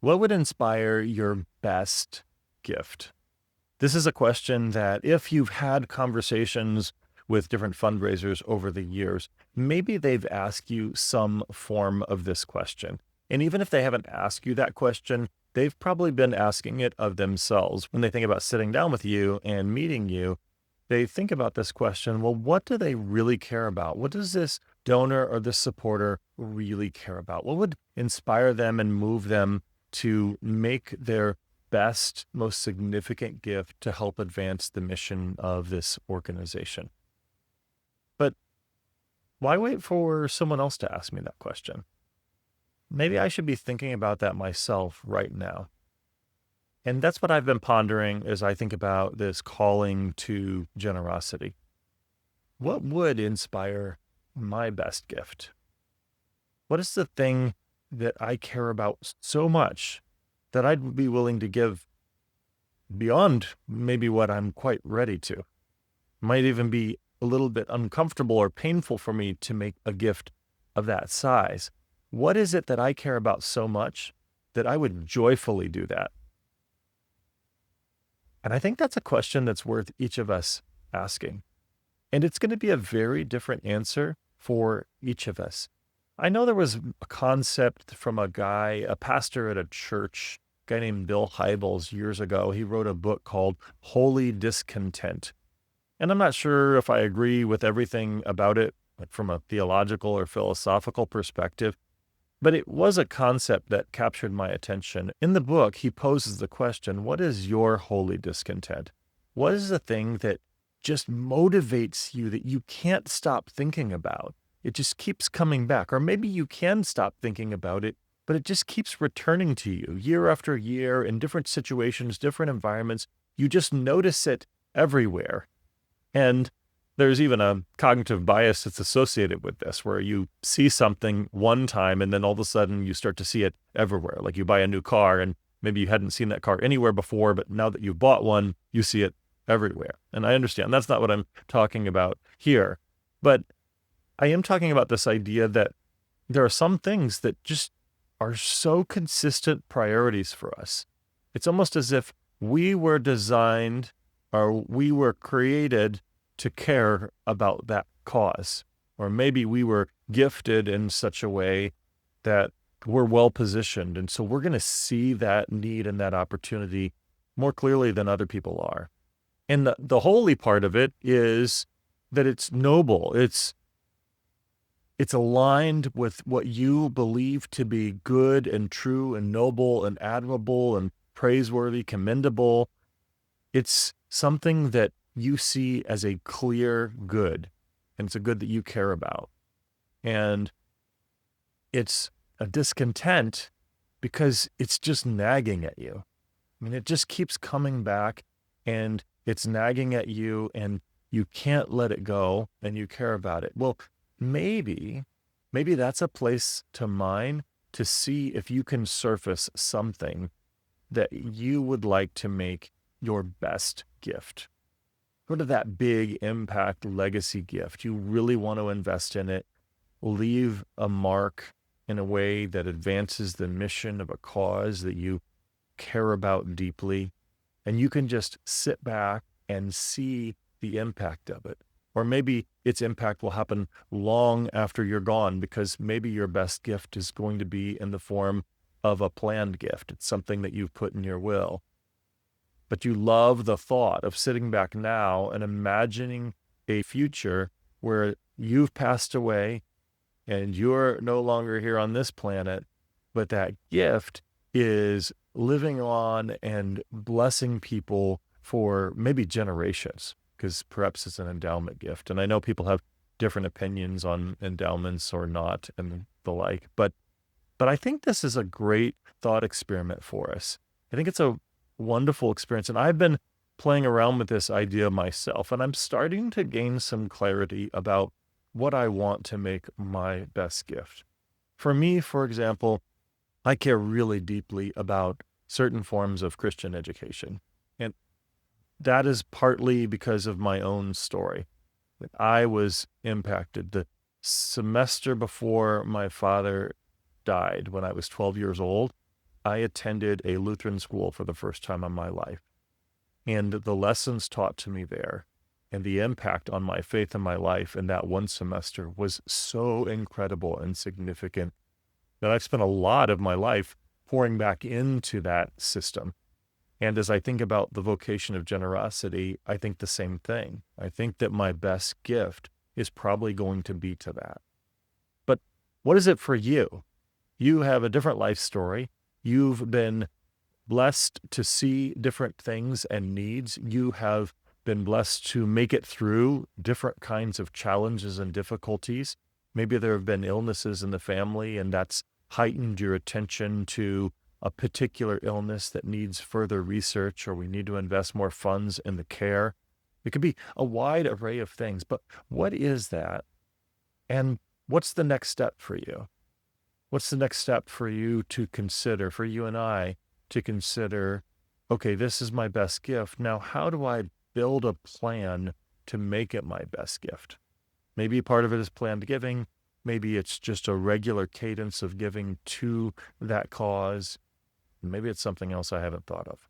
What would inspire your best gift? This is a question that if you've had conversations with different fundraisers over the years, maybe they've asked you some form of this question. And even if they haven't asked you that question, they've probably been asking it of themselves. When they think about sitting down with you and meeting you, they think about this question. Well, what do they really care about? What does this donor or this supporter really care about? What would inspire them and move them to make their best, most significant gift to help advance the mission of this organization? But why wait for someone else to ask me that question? Maybe I should be thinking about that myself right now. And that's what I've been pondering as I think about this calling to generosity. What would inspire my best gift? What is the thing that I care about so much that I'd be willing to give beyond maybe what I'm quite ready to? Might even be a little bit uncomfortable or painful for me to make a gift of that size. What is it that I care about so much that I would joyfully do that? And I think that's a question that's worth each of us asking. And it's going to be a very different answer for each of us. I know there was a concept from a guy, a pastor at a church, a guy named Bill Hybels years ago. He wrote a book called Holy Discontent. And I'm not sure if I agree with everything about it, like from a theological or philosophical perspective, but it was a concept that captured my attention. In the book, he poses the question, what is your holy discontent? What is the thing that just motivates you that you can't stop thinking about? It just keeps coming back. Or maybe you can stop thinking about it, but it just keeps returning to you year after year in different situations, different environments. You just notice it everywhere. And there's even a cognitive bias that's associated with this, where you see something one time and then all of a sudden you start to see it everywhere. Like you buy a new car and maybe you hadn't seen that car anywhere before, but now that you've bought one, you see it everywhere. And I understand that's not what I'm talking about here. But I am talking about this idea that there are some things that just are so consistent priorities for us. It's almost as if we were designed or we were created to care about that cause. Or maybe we were gifted in such a way that we're well positioned. And so we're going to see that need and that opportunity more clearly than other people are. And the holy part of it is that it's noble. It's aligned with what you believe to be good and true and noble and admirable and praiseworthy, commendable. It's something that you see as a clear good, and it's a good that you care about. And it's a discontent because it's just nagging at you. I mean, it just keeps coming back and it's nagging at you and you can't let it go and you care about it. Well, maybe that's a place to mine to see if you can surface something that you would like to make your best gift. Sort of that big impact legacy gift. You really want to invest in it, leave a mark in a way that advances the mission of a cause that you care about deeply. And you can just sit back and see the impact of it. Or maybe its impact will happen long after you're gone because maybe your best gift is going to be in the form of a planned gift. It's something that you've put in your will. But you love the thought of sitting back now and imagining a future where you've passed away and you're no longer here on this planet, but that gift is living on and blessing people for maybe generations, because perhaps it's an endowment gift. And I know people have different opinions on endowments or not and the like, but I think this is a great thought experiment for us. I think it's a wonderful experience. And I've been playing around with this idea myself, and I'm starting to gain some clarity about what I want to make my best gift. For me, for example, I care really deeply about certain forms of Christian education. And that is partly because of my own story. I was impacted. The semester before my father died, when I was 12 years old, I attended a Lutheran school for the first time in my life. And the lessons taught to me there and the impact on my faith and my life in that one semester was so incredible and significant that I've spent a lot of my life pouring back into that system. And as I think about the vocation of generosity, I think the same thing. I think that my best gift is probably going to be to that. But what is it for you? You have a different life story. You've been blessed to see different things and needs. You have been blessed to make it through different kinds of challenges and difficulties. Maybe there have been illnesses in the family, and that's heightened your attention to a particular illness that needs further research, or we need to invest more funds in the care. It could be a wide array of things, but what is that? And what's the next step for you? What's the next step for you to consider, for you and I to consider, okay, this is my best gift. Now, how do I build a plan to make it my best gift? Maybe part of it is planned giving. Maybe it's just a regular cadence of giving to that cause. Maybe it's something else I haven't thought of.